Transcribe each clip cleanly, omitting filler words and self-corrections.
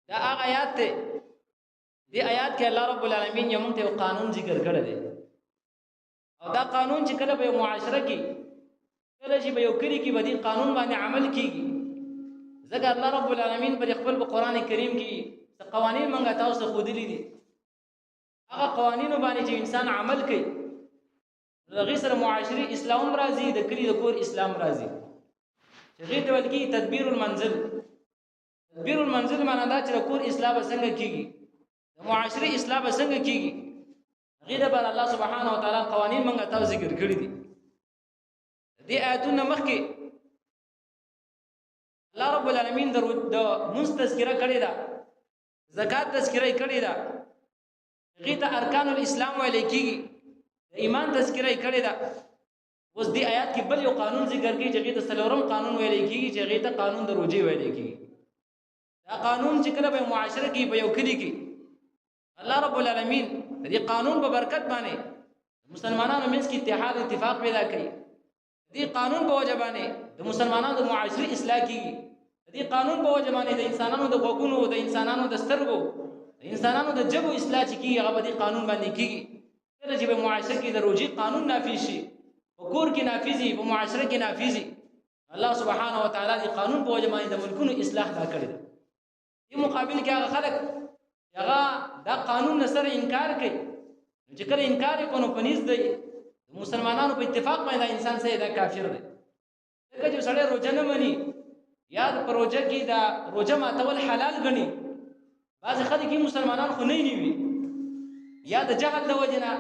دا هغه آیات ته دې آیات کې الله رب العالمین یو موږ ته قانون ذکر کړی دی او دا قانون چې کله به معاشره کې کله چې به یو کلی کې به دې قانون باندې عمل کیږي ځکه الله رب العالمین پر خپل قرآن کریم کې قوانین موږ تاسو خودلی دي هغه قوانینو باندې چې انسان عمل کوي دغه سره معاشري اسلام راځي د کلی د کور اسلام راځي چې غیر د ولګي تدبیر المنزل تدبیر المنزل معنا دا چې د کور اصلاح څنګه کیږي د معاشري اصلاح څنګه کیږي غیر بر الله سبحانه و تعالی قوانین موږ تاسو ذکر کړی دي دې آیاتونه مخکې الله رب العالمین د مستذکره کړی دا زکات تذکره کړی دا غیر ته ارکان الاسلام ویل کیږي ایمان تذکره کړی دا اوس دې آیات کې بل یو قانون ذکر کړي چې غیر ته سلورم قانون ویل کیږي چې غیر ته قانون د روزي ویل کیږي دا قانون چې کله به معاشره کې په یو کلی کې الله رب العالمین دې قانون په برکت باندې مسلمانانو منځ کې اتحاد اتفاق پیدا کړي دې قانون په وجه باندې د مسلمانانو د معاشري اصلاح کیږي دې قانون په وجه باندې د انسانانو د غوګونو د انسانانو د سترګو د انسانانو د جبو اصلاح کیږي هغه دې قانون باندې کیږي کله چې په معاشره کې د روزي قانون نافذ شي په کور کې نافذي په معاشره کې نافذي الله سبحانه و تعالی دې قانون په وجه باندې د ملکونو اصلاح دا کړی دی مقابل کې هغه خلک هغه دا قانون سره انکار کوي چې کله انکار کوي په نيز دی مسلمانانو په اتفاق باندې انسان سره دا کافر دی دغه چې سړی روزه نه مني یا د پروژه کې دا روزه ماتول حلال غني بعض خلک کې مسلمانان خو نه نیوي یا د جهل د وجنه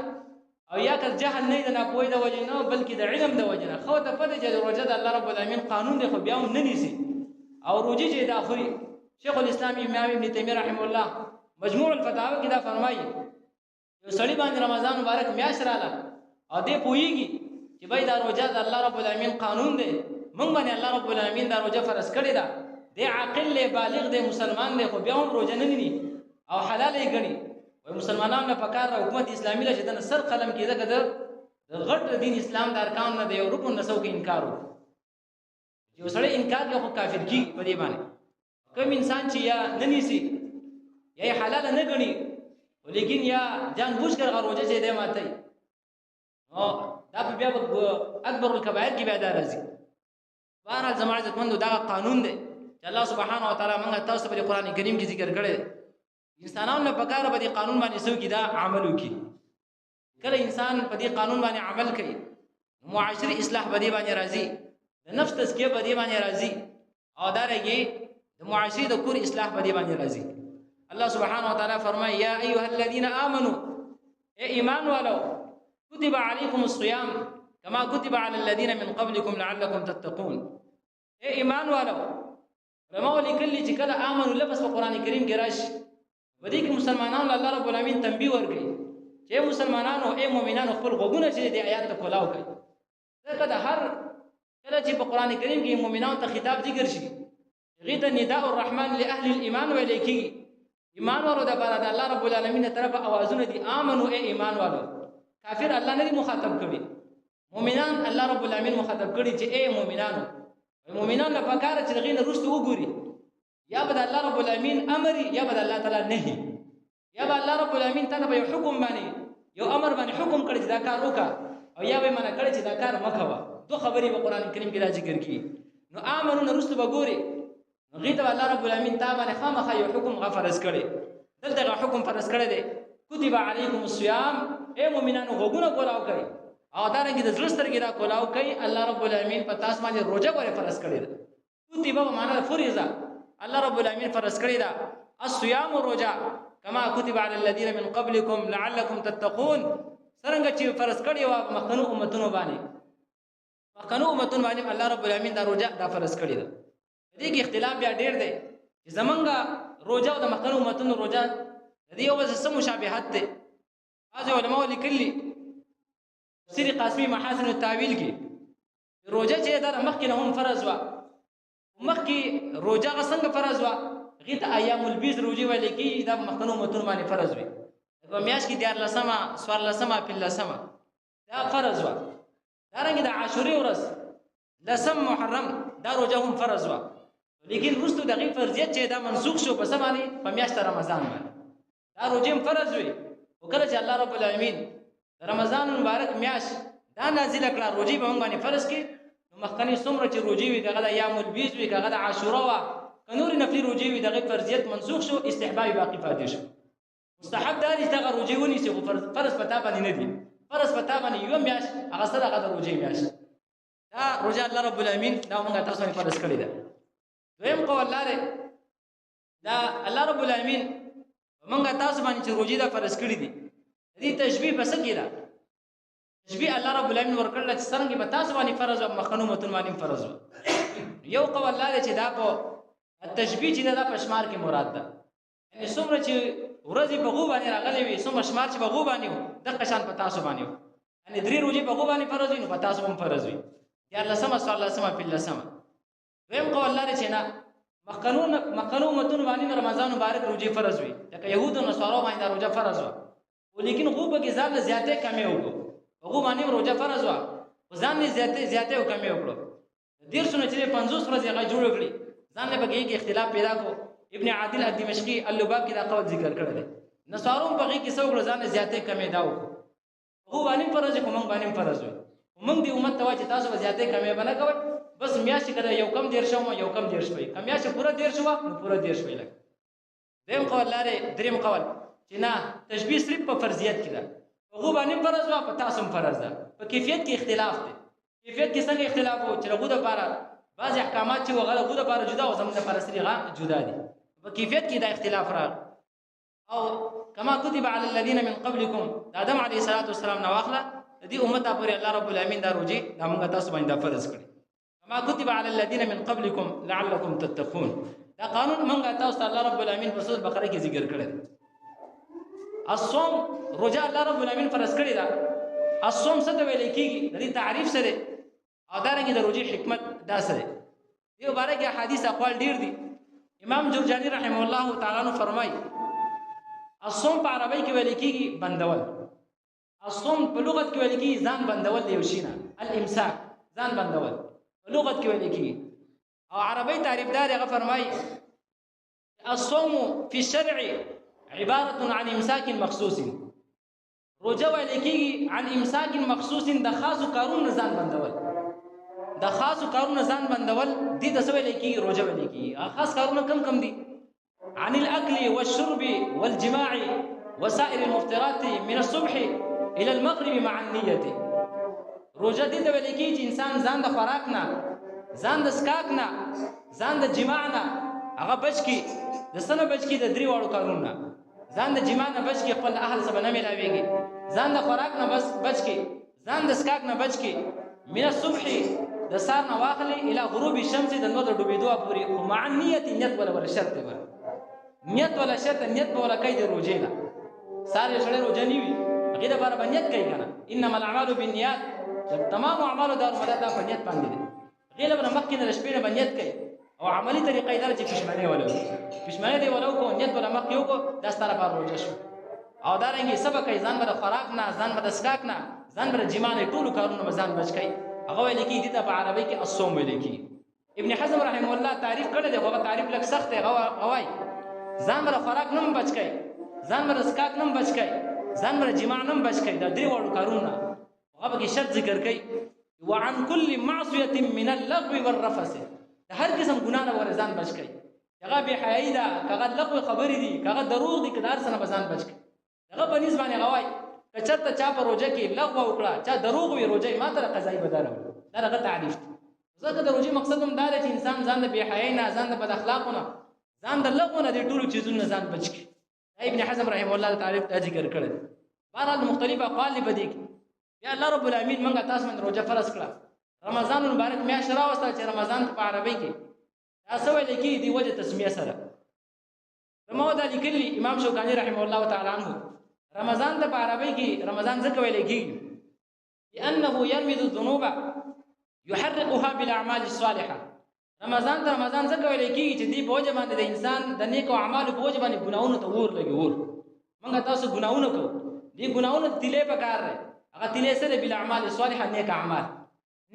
او یا که جهل نه د ناپوهۍ د وجنه بلکې د علم د وجنه خو ته پته چې روزه د الله رب العالمین قانون دی خو بیا هم نه نیسي او روزي چې دا خوري شیخ الاسلام امام ابن تیمیه رحم الله مجموع الفتاوی کې دا فرمایي یو سړی باندې رمضان مبارک میاشت رااله او دې پوهیږي چې بای دا روزه د الله رب العالمین قانون دی موږ باندې الله رب العالمین دا روزه فرض کړی دا د عاقل له بالغ دی مسلمان دی خو بیا هم روزه نه ني او حلال یې غني وای مسلمانانو په کار حکومت اسلامي له شدن سر قلم کې دا د غټ دین اسلام د ارکان نه دی او رکن نسو کې انکار وکړي یو سړی انکار کوي خو کافر کی په دې باندې کوم انسان چې یا نه نیسي یا حلال نه غني ولیکن یا جان بوجھ کر روزه چې دی ماته او دا بیا اکبر الکبائر کې بیا دا راځي بهر زموږ عزتمندو دا قانون دی چې الله سبحانه و تعالی موږ تاسو په قرآن کریم کې ذکر کړی انسانانو نه پکاره په دې قانون باندې سو کې دا عمل وکړي کله انسان په دې قانون باندې عمل کوي معاشري اصلاح په دې باندې راځي د نفس تزکیه په دې باندې راځي او دا رګي د معاشري د کور اصلاح په دې باندې راځي الله سبحانه و تعالی فرمایي یا ایها الذين امنوا اے ایمان والو كتب عليكم الصيام كما كتب على الذين من قبلكم لعلكم تتقون اے ایمان والو علماء لیکلي چې کله امنو لفظ په قران کریم کې راشي ودې کې مسلمانانو الله رب العالمین تنبیه ورکړي چې مسلمانانو اے مؤمنانو خپل غوږونه چې د آیات ته کولاو کوي ځکه د هر کله چې په قران کریم کې مؤمنانو ته خطاب ذکر شي غیت نداء الرحمن لاهل الايمان ولیکي ایمان ورو د بار د الله رب العالمین طرف اوازونه دي امنو اے ایمان والو کافر الله نه مخاطب کړي مؤمنان الله رب العالمین مخاطب کړي چې اے مؤمنانو مؤمنان له پکاره چې غین رستو وګوري یا بد الله رب العالمین امر یا بد الله تعالی نهي یا بد الله رب العالمین تعالی به حکم باندې یو امر باندې حکم کړی چې دا کار وکا او یا به منع کړی چې دا کار مخوا دوه خبرې په قران کریم کې راځي ذکر نو امرونه رستو وګوري غیته الله رب العالمین تا باندې خامخا یو حکم غفرز کړي دلته حکم فرض کړی دی کتب علیکم الصیام اے مؤمنانو غوګونه کولاو کوي او دا رنګ د زړسترګې دا کولاو کوي الله رب العالمین په تاسو باندې روزه غوړي فرض کړی دی کتب په معنا فریضه الله رب العالمین فرض کړی دا الصيام روزه کما كتب على الذين من قبلكم لعلكم تتقون څنګه چې فرض کړی و مخکنو امتونو باندې الله رب العالمین دا روزه دا فرض کړی دی دې کې اختلاف بیا ډېر دی چې زمونږه روزه او د مخکنو امتونو روزه دې یو څه مشابهت ده بعض علماء لیکلي تفسیر قاسمی محاسن التاویل کې روزه چې دا مخکې نه هم فرض و مخکې روزه څنګه فرض و غیت ایام البیض روزه ویل کې دا مخکنو امتونو باندې فرض وي په میاش کې دیار لسمه سوار لسمه په لسمه دا فرض و دا رنګ د عاشوري ورځ لسم محرم دا روزه هم فرض و لیکن وروسته دغه فرضیت چې دا منسوخ شو په سمانی په میاشت رمضان باندې دا روزه فرض وي او کله چې الله رب العالمین رمضان مبارک میاشت دا نازل کړه روزي به موږ باندې فرض کړي نو مخکنی څومره چې روزي وي دغه د ایام البیض وي دغه د عاشورا وا کنور نفلی روزي وي دغه فرضیت منسوخ شو استحباب باقی پاتې شو مستحب دا دي دغه روزي ونی سي فرض پتا باندې نه دي فرض پتا باندې یو میاشت هغه سره هغه روزي میاشت دا روزه الله رب العالمین دا موږ تاسو باندې فرض کړی ده دویم قول لاره دا الله رب العالمین موږ تاسو باندې چې روزي دا فرض کړی دي دې تشبیه بس کیلا تشبیه الله رب العالمین ورکړل چې څنګه به تاسو باندې فرض او مخنو متون باندې فرض یو قول لاره چې دا په التشبیه چې دا په شمار کې مراد ده یعنی څومره چې ورځې په غو باندې راغلي وي څومره شمار چې په غو باندې و د قشان په تاسو باندې و یعنی درې روزي په غو باندې فرض وي نو په تاسو هم فرض وي یا الله سم صلی الله سم په الله سم ویم قول لاره چې نه مخنو متون باندې رمضان مبارک روزي فرض وي لکه يهود او نصارا باندې روزه فرض و ولیکن غو به ځان زیاته کمې وکړو غو باندې روزه فرض و ځان زیاته او کمې وکړو ډیر سونه چې 50 ورځې هغه جوړ کړی ځان له بګي کې اختلاف پیدا کو ابن عادل الدمشقي اللباب کې دا قول ذکر کړی دی نصارو بګي کې څو ځان زیاته کمې دا وکړو غو باندې فرض کوم باندې فرض وي موږ دی امت ته چې تاسو زیاته کمې بنه کوي بس میاشت کړه یو کم دیر شو یو کم دیر شوي کمیاشه پورا دیر شو نو پورا دیر شوي لګ دیم قول لاره دریم قول چې نه تشبیه صرف په فرضیت کې ده غو باندې فرض وا په تاسو فرض ده په کیفیت کې اختلاف دی کیفیت کې څنګه اختلاف وو چې غو د لپاره بعض احکامات چې وغه غو د لپاره جدا او زموږ لپاره سریغه جدا دي په کیفیت کې دا اختلاف راغ او کما كتب على الذين من قبلكم آدم علیه السلام نو واخله دې امت پورې الله رب العالمین دا روزي دا موږ تاسو باندې فرض کړی کما كتب على الذين من قبلكم لعلكم تتقون دا قانون موږ تاسو ته الله رب العالمین په سورۃ بقره کې ذکر کړی الصوم روزه الله رب العالمین فرض کړی دا الصوم څه ته ویل کېږي د دې تعریف سره او دا رنګه د روزي حکمت دا سره دی مبارک احادیث اقوال ډیر دي امام جرجانی رحمه الله تعالی نو فرمای الصوم په عربی کې ویل کېږي بندول الصوم په لغت کې ویل کېږي ځان بندول دی وشینه الامساک ځان بندول په لغت کې ویل کېږي او عربی تعریف دار هغه فرمای الصوم في الشرع عباره عن امساك مخصوص روزه ویل کېږي عن امساك مخصوص د خاصو کارونو ځان بندول د خاصو کارونو ځان بندول دي د سوي لکی روزه ولکی خاص کارونه کم دي عن الاكل والشرب والجماع وسائر المفطرات من الصبح الى المغرب مع النيه روزه دي د ولکی چې انسان ځان د خوراک نه ځان د سکاک نه ځان د جماع نه هغه بچکی د سنه بچکی د درې واړو کارونه ځان د جماع نه بچکی خپل اهل سره نه ملاويږي ځان د خوراک نه بس بچکی ځان د سکاک نه بچکی من الصبح د سار نه واخلي الى غروب الشمس د نور د ډوبېدو پورې او مع نیت ولا شرط ور نیت ولا شرط نیت ولا کوي د روزه نه ساري سره روزه نیوي هغه د بار باندې کوي کنه انما الاعمال بالنیات تمام اعمال د مدد په نیت باندې دي غیر به مخکې د شپې باندې نیت کوي او عملی طریقې درجه پښمنه ولو پښمنه دی ولو کو نیت ولا مخکې وکړو د ستاره پر روزه شو او دا رنګي سبق کوي ځان به خوراک نه ځان به سکاک نه ځان به جما نه ټول کارونه ځان بچ کوي هغه ویل کی دي ته په عربی کې الصوم ویل کی ابن حزم رحمه الله تعریف کړی دی هغه تعریف لک سخت دی غوای ځان بر خوراک نم بچ کای ځان بر اسکاک نم بچ کای ځان بر جماع نم بچ کای دا دی وړو کارونه هغه کې شرط ذکر کای وعن كل معصيه من اللغو والرفث هر قسم ګناه نه ور ځان بچ کای هغه به حیاي دا هغه لغو خبرې دي هغه دروغ دي کدار سره ځان بچ کای هغه په نسبت باندې غوای کچرته چا په روزه کې لغو وکړه چا دروغ وی روزه ما تر قضای بدره دا هغه تعریف زکه د روزه مقصد هم دا دی چې انسان ځان د بی حیاي نه ځان د بد اخلاقونه ځان د لغو نه د ټولو چیزونو ځان بچ کی ابن حزم رحم الله تعالی ذکر کړی بهر مختلف اقوال بدی یا الله رب العالمین موږ تاسو باندې روزه فرض کړه رمضان مبارک میاشت راوسته چې رمضان په عربی کې تاسو ویل کی دی وجه تسمیه سره رمضان د لیکلی امام شوکانی رحم الله تعالی عنہ رمضان د عربی کې رمضان ځکه ویل کیږي لانه يرمد الذنوب يحرقها بالاعمال الصالحه رمضان ځکه ویل کیږي چې دی بوج باندې د انسان د نیکو اعمالو بوج باندې ګناونه ته ور لګي ور موږ تاسو ګناونه کوو دی ګناونه تلې په کار دی هغه تلې سره بالاعمال الصالحه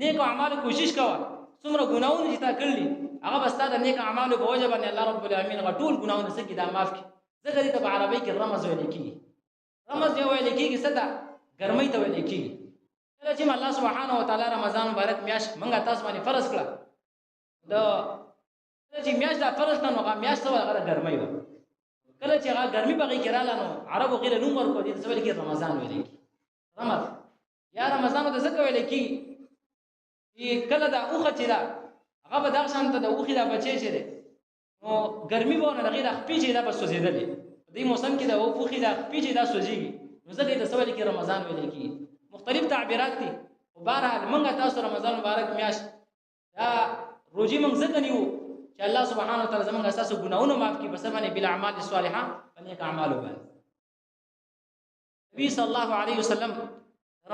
نیک اعمال کوشش کوه څومره ګناونه چې تا کړلی هغه بستا د نیک اعمالو په وجه باندې الله رب العالمین غټول ګناونه سکی دا معاف کی ځکه دې په عربی کې رمز ویل کیږي رمز یو ویل کیږي څه ګرمۍ ته ویل کیږي کله چې الله سبحانه و تعالی رمضان مبارک میاشت منګه تاسو باندې فرض کړه د کله چې میاشت دا فرض کړه نو هغه میاشت هغه ګرمۍ و کله چې هغه ګرمۍ بغي کړه نو عربو غیر نوم ورکو دي څه ویل کیږي رمضان ویل کیږي رمضان یا رمضان د څه ویل کیږي چې کله دا اوخه چې دا هغه به دا شانته د اوخه دا بچي چې ده نو ګرمۍ وونه دغه د خپې چې دا بس سوځیدلې دې موسم کې دا اوخه دا خپې چې دا سوځيږي نو ځکه د سوال کې رمضان ویل کیږي مختلف تعبیرات دي او بهرحال موږ تاسو رمضان مبارک میاشت دا روزي موږ ځکه نیو چې الله سبحانه وتعالى زموږ اساسو ګناونه معاف کړي بس باندې بل اعمال الصالحه باندې اعمال وبال نبی صلی الله علیه وسلم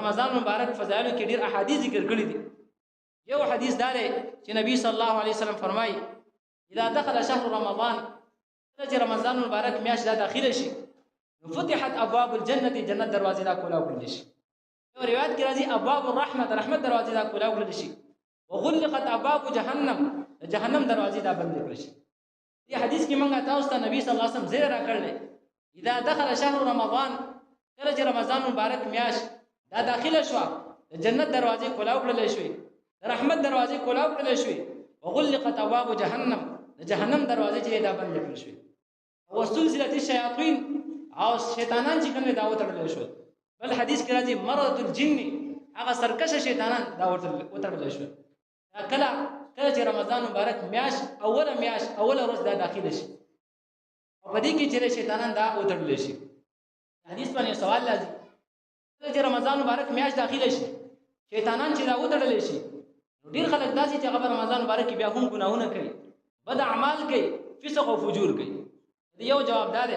رمضان مبارک فضایل کې ډیر احادیث ذکر کړي دي یو حدیث دا دی چې نبی صلی الله علیه وسلم فرمایي اذا دخل شهر رمضان چې رمضان مبارک میاشت دا داخله شي فتحت ابواب الجنه جنت دروازې دا کولا کړل شي یو روایت کې راځي ابواب الرحمه رحمت دروازې دا کولا کړل شي وغلقت ابواب جهنم جهنم دروازې دا بند کړل شي دې حدیث کې مونږه تاسو ته نبی صلی الله علیه وسلم زیر را کړل اذا دخل شهر رمضان کله چې رمضان مبارک میاشت دا داخله شو جنت دروازې کولا کړل شي رحمت دروازې کولا کړل شي وغلقت ابواب جهنم جهنم دروازې چې دا بند کړل شي وسلسله الشياطين او شیطانان چې کوم دا وتړل شو بل حدیث کې راځي مرض الجن هغه سرکشه شیطانان دا وتړل شو کله چې رمضان مبارک میاش اوله ورځ دا داخله شي او په دې کې چې شیطانان دا وتړل شي حدیث باندې سوال لازم کله چې رمضان مبارک میاش داخله شي شیطانان چې دا وتړل شي ډیر خلک داسې چې خبر رمضان مبارک بیا هم ګناهونه کوي بد اعمال کوي فسق او فجور کوي یو جواب دا دی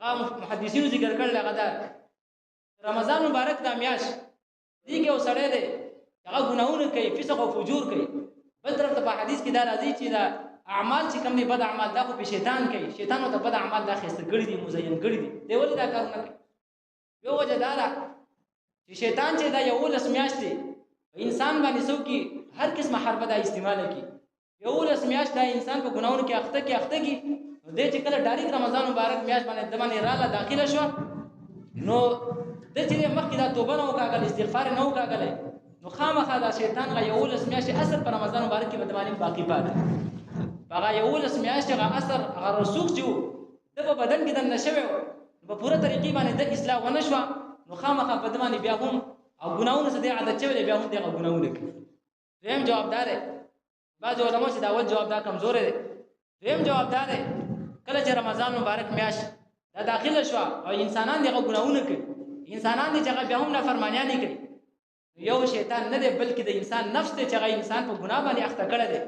محدثینو ذکر کړل هغه رمضان مبارک دا میاش دې کې وسړې ده هغه ګناهونه کوي فسق او فجور کوي بل طرف ته په حدیث کې دا راځي چې دا اعمال چې کوم دي بد اعمال دا خو په شیطان کوي شیطان ته بد اعمال دا خسته کړی دي مزین کړی دي دی ولې دا کارونه کوي یو وجه دا چې شیطان چې دا یو لس میاش دي انسان باندې سو کې هر قسمه حربه دا استعمال کوي یو لس میاش دا انسان په ګناهونو کې اخته کې دې چې کله ډایرک رمضان مبارک میاشت باندې د باندې رااله داخله شو نو د چې مخکې دا توبه نه وکړل استغفار نه وکړل نو خامخا دا شیطان غا یو لس میاشت اثر پر رمضان مبارک کې بدمانه باقی پاتې هغه یو لس میاشت غا اثر هغه رسوخ جو د بدن کې د نشوي په پوره طریقې باندې د اصلاح ونه شو نو خامخا بدمانه بیا هم او ګناونه څه دی عادت چوي بیا هم د ګناونه کوي دیم جوابدار بعض علماء چې دا ول جواب دا کمزور دی دیم جوابدار کله چې رمضان مبارک میاشت دا داخله شو او انسانان دغه ګناونه کوي انسانان دي چې بیا هم نافرمانیانه کوي یو شیطان نه دی بلکې د انسان نفس ته چې انسان په ګناه باندې اخته کړی دی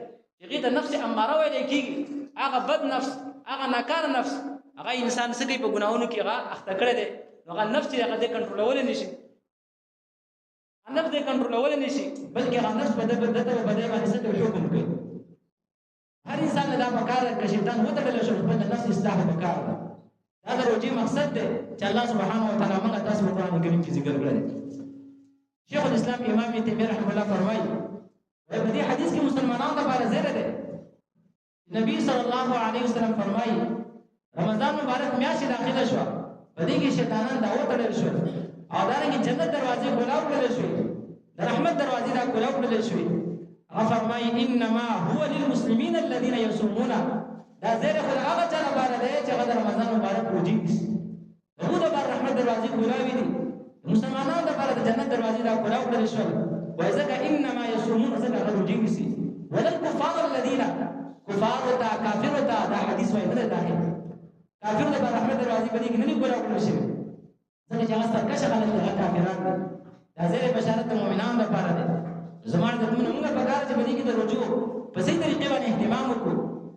چې د نفس اماره ویل کېږي هغه بد نفس هغه ناکار نفس هغه انسان سګي په ګناونو کې هغه اخته کړی دی نو هغه نفس چې هغه کنټرولول نشي نفس دې کنټرولول نشي بلکې هغه نفس په دغه باندې څه حکم کوي هر انسان دا پکاره چې شیطان وتړل شو په نفس اصلاح پکاره دا د روزي مقصد دی چې الله سبحانه و تعالی موږ تاسو په قرآن کریم کې ذکر کړی شیخ الاسلام امام تیمیه رحمه الله فرمایي په دې حدیث کې مسلمانانو لپاره زیره ده نبی صلی الله علیه وسلم فرمایي رمضان مبارک میاشت داخله شو په دې کې شیطانان دا وتړل شو او دارنګه جنت دروازې کولاو کړل شو رحمت دروازې دا کولاو کړل شو فرمای انما هو للمسلمین الذين يصومون دا زیره خو هغه چا لپاره دی چې هغه رمضان مبارک روزي کوي هغه د رحمت دروازې کولاوي دي مسلمانانو لپاره د جنت دروازې دا کولاو کړل شو وایځکه انما يصومون ځکه هغه روزي کوي ولل كفار الذين كفار دا کافر دا حدیث وایي نه داخل کافر د رحمت دروازې باندې نه کولاو کړل شي ځکه چې هغه سرکشه غلط دي کافران دا زیره بشارت د مؤمنانو لپاره دی زمانه د موږ په کار چې باندې کې د رجوع په صحیح طریقې باندې اهتمام وکړو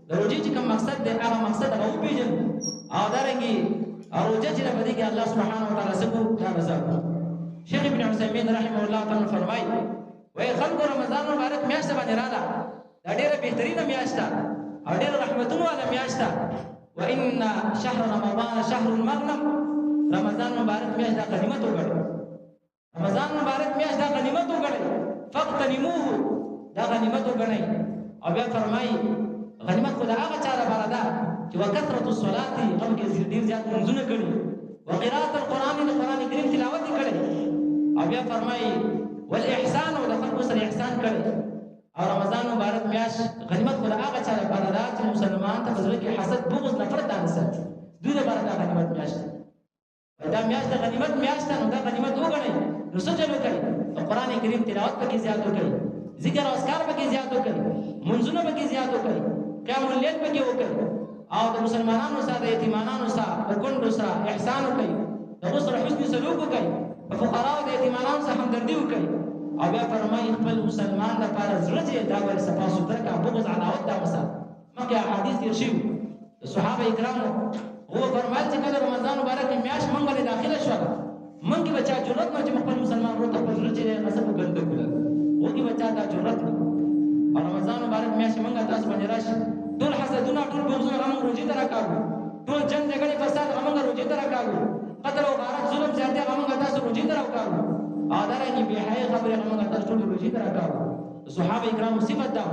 د رجوع چې کوم مقصد دی هغه مقصد هغه وپیژن او دارنګي رجوع چې باندې کې الله سبحانه و تعالی سکو دا رضا شیخ ابن عثیمین رحمه الله تعالی فرمایي وای خلق رمضان مبارک میاشت باندې رااله دا ډیره بهترینه میاشت او ډیره رحمتونو والا میاشت وان شهر رمضان شهر المغنم رمضان مبارک میاشت د غنیمت وګړي رمضان مبارک میاشت د غنیمت وګړي فاغتنموه دا غنیمت وګڼئ او بیا فرمایي غنیمت خو د هغه چا لپاره ده چې وکثرت الصلاه هغه کې ډېر زیات منځونه کړي وقراءة القرآن د قرآن کریم تلاوت کړي او بیا فرمایي والاحسان او د خلکو سره احسان کړي او رمضان مبارک میاشت غنیمت خو د هغه چا لپاره ده چې مسلمان ته زړه کې حسد بغض نفرت نه ساتي دوی لپاره دا غنیمت میاشت دا میاشت د غنیمت میاشت نو دا غنیمت وګڼئ نو څه چل وکړئ د قرآن کریم تلاوت پکې زیات وکړئ ذکر او اذکار پکې زیات وکړئ منځونه پکې زیات وکړئ قیام اللیل پکې وکړئ او د مسلمانانو سره د یتیمانانو سره د کونډو سره احسان وکړئ د هغو سره حسن سلوک وکړئ په فقراو د یتیمانانو سره همدردي وکړئ او بیا فرمایي خپل مسلمان لپاره زړه چې دا ور صفا سوتره کا بغض عداوت دا وسات مکه احادیث تیر شوي د صحابه کرامو هو فرمایل چې کله رمضان مبارک میاشت مونږ باندې داخله شوه مونږ کې بچا جرأت نه چې خپل مسلمان ورته خپل زړه چې قسم ګنده کړل وږي بچا دا جرأت نه او رمضان مبارک میاشت مونږ تاسو باندې راشي ټول حسدونه ټول بغضونه موږ روزي ته راکاږو ټول جنگ جګړې فساد موږ روزي ته راکاږو قتل او غارت ظلم زیاتې موږ تاسو روزي ته راکاږو ادارنګ به حي خبره موږ تاسو ټول روزي ته راکاږو صحابه کرام صفات دا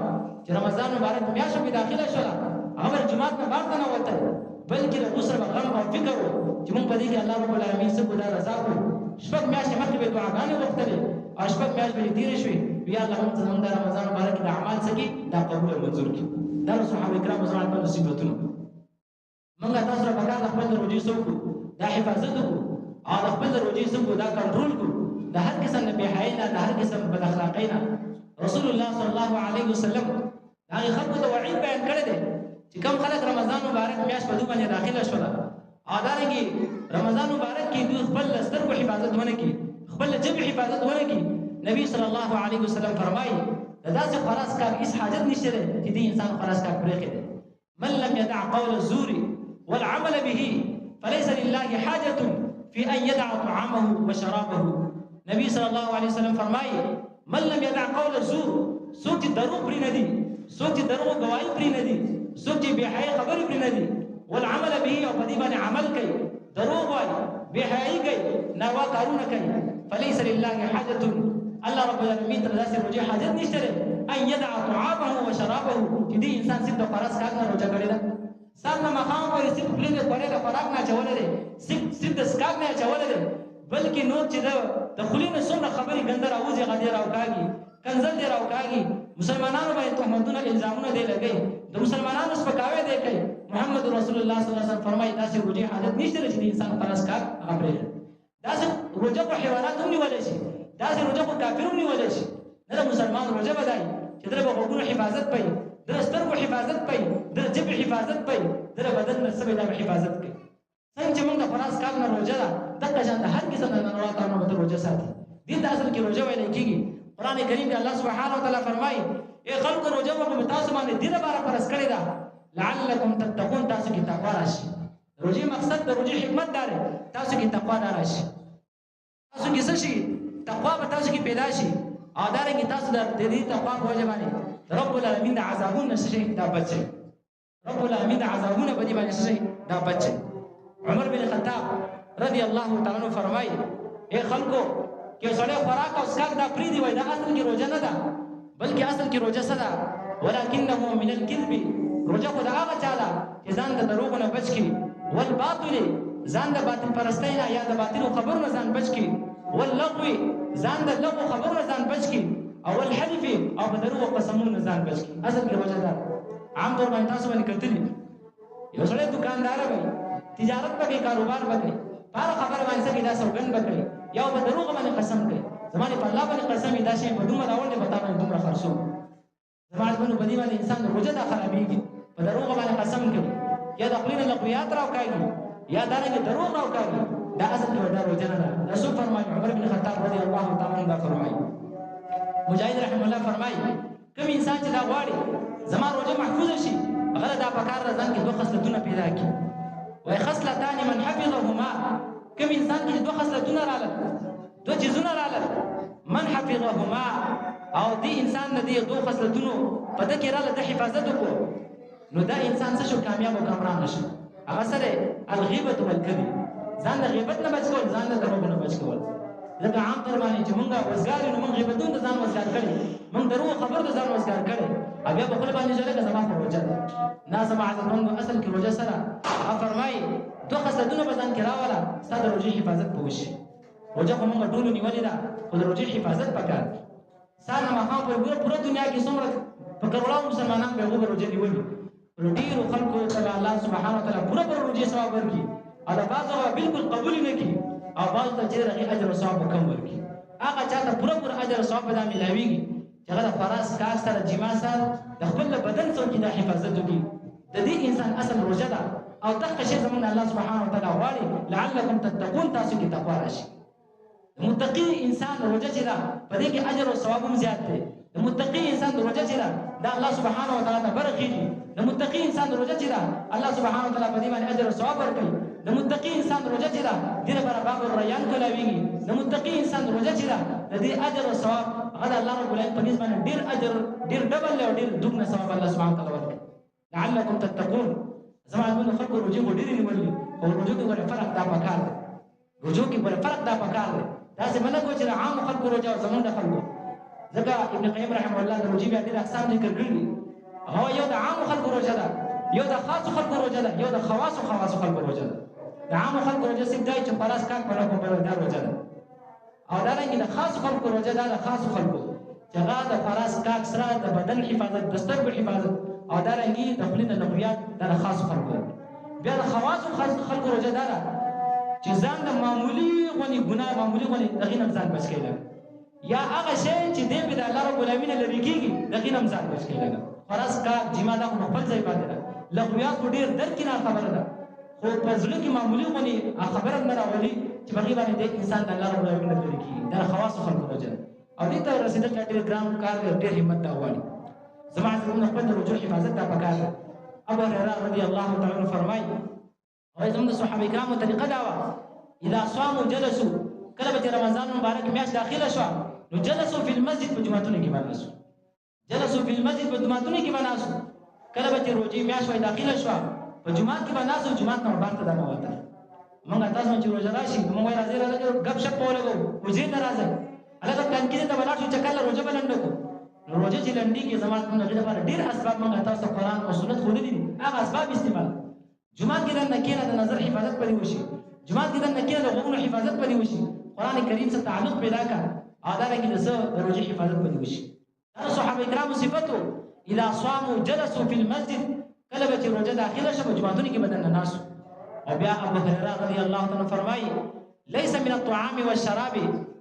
چې رمضان مبارک میاشت په داخله شوه هغه جمعه نه بار نه وته بلکې د اوسره غم او فکر چې موږ په دې کې الله رب العالمین څخه خدای رضا کو شپږ میاشتې مخکې به دعاګانې وغوښتلې او شپږ میاشتې به تېرې شوې بیا الله موږ ته د رمضان مبارک د اعمال څخه دا قبول او منظور کړي دا صحابه کرام زموږ په صفاتونو موږ تاسو را پکار خپل روزي سوکو دا حفاظت وکړو او خپل روزي سوکو دا کنټرول کړو د هر قسم نه بهاینا د هر قسم بد اخلاقینا رسول الله صلی الله علیه وسلم هغه خلکو ته وعید بیان کړی دی چې کوم خلک رمضان مبارک میاشت په دوی باندې داخله شول او دارنګي رمضان مبارک کې دوی خپل سترګو حفاظت ونه کړي خپل جبه حفاظت ونه کړي نبی صلی الله علیه وسلم فرمایي داسې خلاص کار هیڅ حاجت نشته چې دې انسان خلاص کار پرېږدي من لم يدع قول الزور والعمل به فليس لله حاجة في أن يدع طعامه وشرابه نبی صلی الله علیه وسلم فرمایي من لم يدع قول الزور څوک چې دروغ پرې نه دي څوک چې دروغ ګواهي پرې نه دي څوک چې بې حیا خبرې پرې نه دي والعمل به او په دې باندې عمل کوي دروغ وایي بې حیايي کوي ناروا کارونه کوي فليس لله حاجة الله رب العالمین ته داسې روزي حاجت نشته ان يدع طعامه وشرابه چې دې انسان صرف د خوراک کار نه روزه کړې ده سر نه مقام پورې صرف خولې د خوړې د خوراک نه اچولی دی صرف د سکاک نه اچولی دی بلکې نور چې د خولې نه څومره خبرې ګنده راوځي هغه دې راوکاږي کنځل دې راوکاږي مسلمانانو باندې تهمتونه الزامونه دې لګوي د مسلمانانو سپکاوی دې کوي محمد رسول الله صلی الله علیه وسلم فرمایي داسې روزي حاجت نشته چې د انسان خلاص کار هغه پرېږدي داسې روزه په حیوانات هم نیولی شي داسې روزه په کافر هم نیولی شي نه د مسلمان روزه به دی چې د به غوږونو حفاظت پي د سترګو حفاظت پي د ژبې حفاظت پي د بدن نه څه به حفاظت کوي څنګه چې موږ د خلاص کار نه روزه ده دغه شان د هر قسم د ناروا کارونو ته روزه ساتي دې د اصل کې روزه ویل کېږي قرآن کریم کې الله سبحانه وتعالى فرمایي اے خلکو روزه په تاسو باندې دې لپاره فرض کړی ده لعلکم تتقون تاسو کې تقوا راشي روزي مقصد د روزي حکمت دار تاسو کې تقوا راشي تاسو کې څه شي تقوا به تاسو کې پیدا شي او دارنګه تاسو د دې تقوا په وجه باندې رب العالمین د عذابونو شي دا بچي رب العالمین د عذابونو په دې باندې شي دا بچي عمر بن خطاب رضی الله تعالی عنہ فرمایي اے خلکو کې سړی خوراک او اسکاک دا پری دی وای دا اصل کې روزه نه ده بلکې اصل کې روزه څه ده ولکنه من الكذب روزه خو دا هغه چاله چې ځان د دروغ نه بچ کی والباطل ځان د باطل پرستۍ نه یا د باطل خبرو نه ځان بچ کی واللغو ځان د لغو خبرو نه ځان بچ کی او الحلف او د دروغ قسمونو نه ځان بچ کی اصل کې روزه ده عام طور باندې تاسو باندې کتلی یو سړی دکاندار وي تجارت پکې کاروبار پکې هر خبر باندې څنګه دا سوګند پکې یو په دروغ باندې قسم کوي زمانه په الله باندې قسم دا شی په دومره راوړل به تاسو دومره خرڅو زمانه په دې باندې انسان روزه ده خرابېږي په دروغ باندې قسم کوي یا د خپل لغویات راوکاږي یا دغه دروغ راوکاږي دا اصل کې دا روزه نه ده رسول فرمایي عمر بن خطاب رضی الله تعالی عنہ فرمایي مجاهد رحم الله فرمایي کوم انسان چې دا غواړي زما روزه محفوظ شي هغه دا پکار راځي چې دوه خصلتونه پیدا کړي وای خصلتان من حفظهما کوم انسان چې دوه خصلتونه رااله دوه چیزونه رااله من حفظهما او دې انسان د دې دوه خصلتونو په دې کې رااله د حفاظت وکړو نو دا انسان څه شو کامیاب او کامران نشي هغه سره الغیبت والکذب ځان د غیبت نه بچ کول ځان د دروغ نه بچ کول لکه عام تر باندې چې مونږه وزګار نو مونږ غیبتون د ځان وزګار کړي مونږ دروغ خبر د ځان وزګار کړي بیا په خپل باندې ځلګه زما په روزه ده نه زما عزتمند اصل کې روزه سره فرمایي دوه خصلتونه به ځان کې راوله ستا د روژې حفاظت به وشي روژه خو موږ ټولو نیولې ده خو د روژې حفاظت پکار سهار نه ماښام پورې پوره دنیا کې څومره په کروڑاو مسلمانان به هغوی روژه نیولي ډېرو خلکو ته الله سبحانه وتعالی پوره پر روژې ثواب ورکړي او د بعضو هغه بالکل قبول نه کړي او بعضو ته چې د هغې اجر او ثواب به کم ورکړي هغه چا ته پوره پوره اجر او ثواب به دا میلاویږي چې هغه د فراز کار سره جما سره د خپل بدن څوکې د حفاظت وکړي د دې انسان اصل روژه ده او دغه شی زموږ الله سبحانه وتعالی غواړي لعلکم تتقون تاسو کې تقوا راشي متقی انسان روزه چې ده په دې کې اجر او ثواب هم زیات دی د متقی انسان روزه چې ده دا الله سبحانه وتعالی ته برخېږي د متقی انسان روزه چې ده الله سبحانه وتعالی په دې باندې اجر او ثواب ورکوي د متقی انسان روزه چې ده دې لپاره باب الریان کولاویږي د متقی انسان روزه چې ده د دې اجر او ثواب هغه الله رب العالمین په دې باندې ډېر اجر ډېر ډبل او ډېر دوګنه ثواب الله سبحانه وتعالی ورکوي لعلکم تتقون زموږ د خلکو روزه ډېرې نیولې او روزه کې ګوره فرق دا پکار دی روزه کې ګوره فرق دا پکار دی داسې منه کو چې عام خلکو روزه او زمونږ د خلکو ځکه ابن قیم رحمه الله د روزې بیا ډېر اقسام ذکر کړي هو یو د عام خلکو روزه ده یو د خاصو خلکو روزه ده یو د خواصو خلکو روزه ده د عام خلکو روزه صرف دی چې خلاص کار په لکه په دا روزه ده او دا رنګ د خاصو خلکو روزه ده د خاصو خلکو چې هغه د خلاص کار سره د بدن حفاظت د سترګو حفاظت او دا رنګ د خپل د لغویات د خاصو خلکو بیا د خواصو خلکو روزه ده چې ځان د معمولی غونې ګناه معمولی غونې دغې نه ځان بچ کړي یا هغه شی چې دی به د الله رب العالمین لرې کېږي دغې نه ځان بچ کړي خلاص کار جما دا خو خپل ځای باندې ده لغویات خو ډېر درکنار خبره ده خو په زړه کې معمولی غونې خبره نه راولي چې په هغې باندې د انسان د الله رب العالمین نه لرې کېږي دا خواصو خلکو روزه ده او دې ته رسېدل دا ډېر ګران کار دی ډېر همت دا غواړي زما زموږ خپل د رجوع حفاظت دا پکار ده ابو هريره رضی الله تعالی عنه فرمایي او زموږ د صحابه کرامو طریقه دا وه اذا صاموا جلسوا کله به رمضان مبارک میاشت داخله شوه نو جلسوا فی المسجد په جوماتونو کې باندې ناستو جلسوا فی المسجد په جوماتونو کې باندې ناستو کله به چې روژې میاشت وای داخله شوه په جومات کې باندې ناستو جومات نه بهر ته نه ووتل موږ تاسو چې روژه راشي موږ وایي راځئ راځئ ګپ شپ ولګو روژې ته راځئ هلته ټانکۍ ته به لاړ شو چکر له روژه به لنډه کړو نو روژه چې لنډېږي زما موږ هغې لپاره ډېر اسباب موږ تاسو ته قرآن او سنت ښودلي دي هغه اسباب استعمال جومات کې دننه کښېنه د نظر حفاظت پرې وشي جماعت کې دننه کېنه د غوږونو حفاظت پرې وشي قرآن کریم سره تعلق پیدا کړه او دارنګه د څه د روژې حفاظت پرې وشي دا صحابه کرامو صفتو اذا صاموا جلسوا في المسجد کله به چې روژه داخله شوه په جوماتونو کې به دننه ناستو او بیا ابو هريره رضی الله عنه فرمایي ليس من الطعام والشراب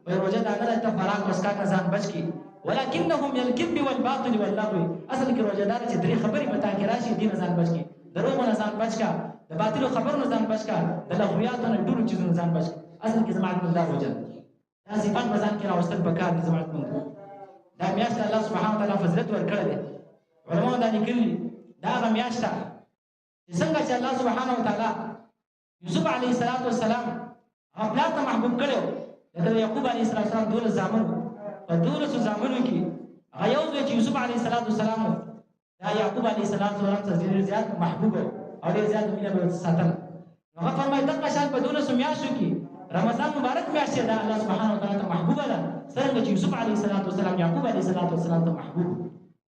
وای روژه دا نه ده ته خوراک او څښاک نه ځان بچ کړي ولکنه من الكذب والباطل واللغو اصل کې روژه دار چې درې خبرې په تا کې راشي دې نه ځان بچ کړي دروغو نه ځان بچ کړه د باطلو خبرونو ځان بچ کړه د لغویاتو نه ډېرو چیزونو ځان بچ کړه اصل کې زما دا روژه دا صفات به ځان کې راوستل پکار دي زما دا میاشت الله سبحانه وتعالی فضیلت ورکړی دی علماء دا لیکلي دا هغه میاشت ده چې څنګه چې الله سبحانه وتعالی یوسف علیه السلام هغه پلار ته محبوب کړی و لکه د یعقوب علیه السلام 12 زامن په 12 زامنو کې هغه یو ځای چې یوسف علیه السلام دا یعقوب علیه السلام څخه ډېر زیات محبوب او ډېر زیات مینه به ساتل هغه فرمایي دغه شان په 12 میاشتو کې رمضان مبارک میاشت دا الله سبحانه وتعالی ته محبوبه ده څنګه چې یوسف علیه السلام یعقوب علیه السلام ته محبوب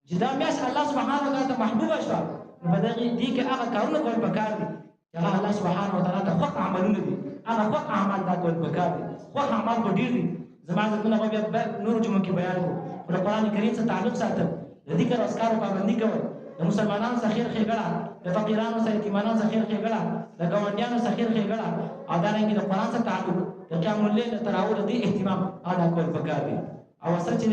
چې دا میاشت الله سبحانه وتعالی ته محبوبه شوه نو په دې کې هغه کارونه کول پکار دي چې هغه الله سبحانه وتعالی ته خوښ عملونه دي هغه خوښ اعمال دا کول پکار دي خوښ اعمال خو ډېر دي زما عزتونه به بیا نورو جمعو کې بیان کړو د قرآن کریم سره تعلق ساتل د ذکر او اذکارو پابندي کول د مسلمانانو سره خیر ښېګړه د فقیرانو سره یتیمانانو سره خیر ښېګړه د ګاونډیانو سره خیر ښېګړه او دارنګې د قرآن سره تعلق د قیام اللیل د تراویح دې اهتمام هغه کول پکار دي او سره چې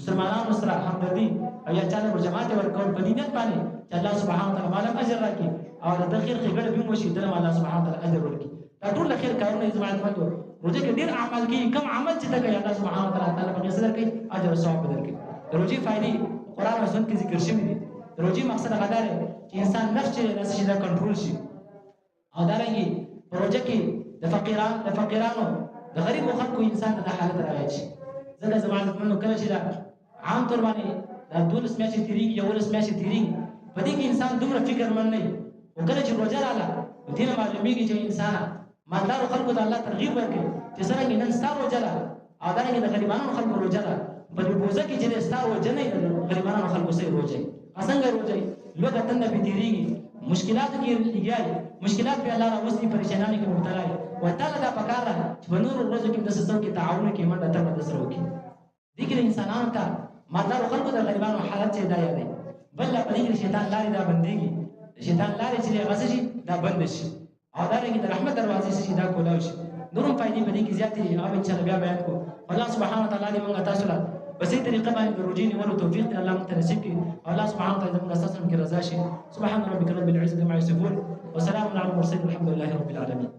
مسلمانانو سره همدردي او یا چا له جماعت ورکول په دې نیت باندې چې الله سبحانه وتعالی مالا اجر راکړي او د خیر ښېګړه به وشي دله الله سبحانه وتعالی اجر ورکړي دا ټول خیر کارونه یې زما عزتمندو روژه کې ډېر اعمال کېږي کم عمل چې ته کوې الله سبحانه وتعالی تعالی پکې څه درکوي اجر او ثواب به درکوي د روژې فایدې قرآن او سنت کې ذکر شوي دي د روژې مقصد هغه دا دی چې انسان نفس چې نفس چې دا کنټرول شي او دارنګې په روژه کې د فقیرانو د غریبو خلکو انسان ته د حالت رعایت شي ځکه زما عزتمندو کله چې دا عام طور باندې دا 12 میاشتې تېرېږي 11 میاشتې تېرېږي په دې کې انسان دومره فکرمند نه وي خو کله چې روژه راغله نو دې نه معلومېږي چې انسان مالدارو خلکو ته الله ترغیب ورکوي چې څرنګه نن ستا روژه ده او دارنګې د غریبانو خلکو روژه ده په دې بوزه کې چې ستا وجنې غریبانو خلکو سره روزي اسنګ روزي لوګه تنه به تیریږي مشکلات کې لګیای مشکلات به الله راوستي پریشانانی کې مبتلا وي وتعالى دا پکار چې په نور ورځو کې د سسو کې تعاون کې منډه تر د سره وکړي دغه انسانانو ته مالدار خلکو د غریبانو حالت چې دا یادې بل په دې شیطان لارې دا بنديږي شیطان لارې چې غسه شي دا بند شي او دا رنګ د رحمت دروازې شي دا کولاو شي نورم فائدې په دې کې زیاتې او ان شاء الله بیا بیان کو الله سبحانه وتعالى دې موږ تاسو له بسې طریقه باندې د روجي نیولو توفیق دې الله مونږ نصیب کړي او الله سبحانه وتعالى موږ اساسا کې رضا شي سبحان ربك رب العزة عما يصفون وسلام على المرسلين والحمد لله رب العالمين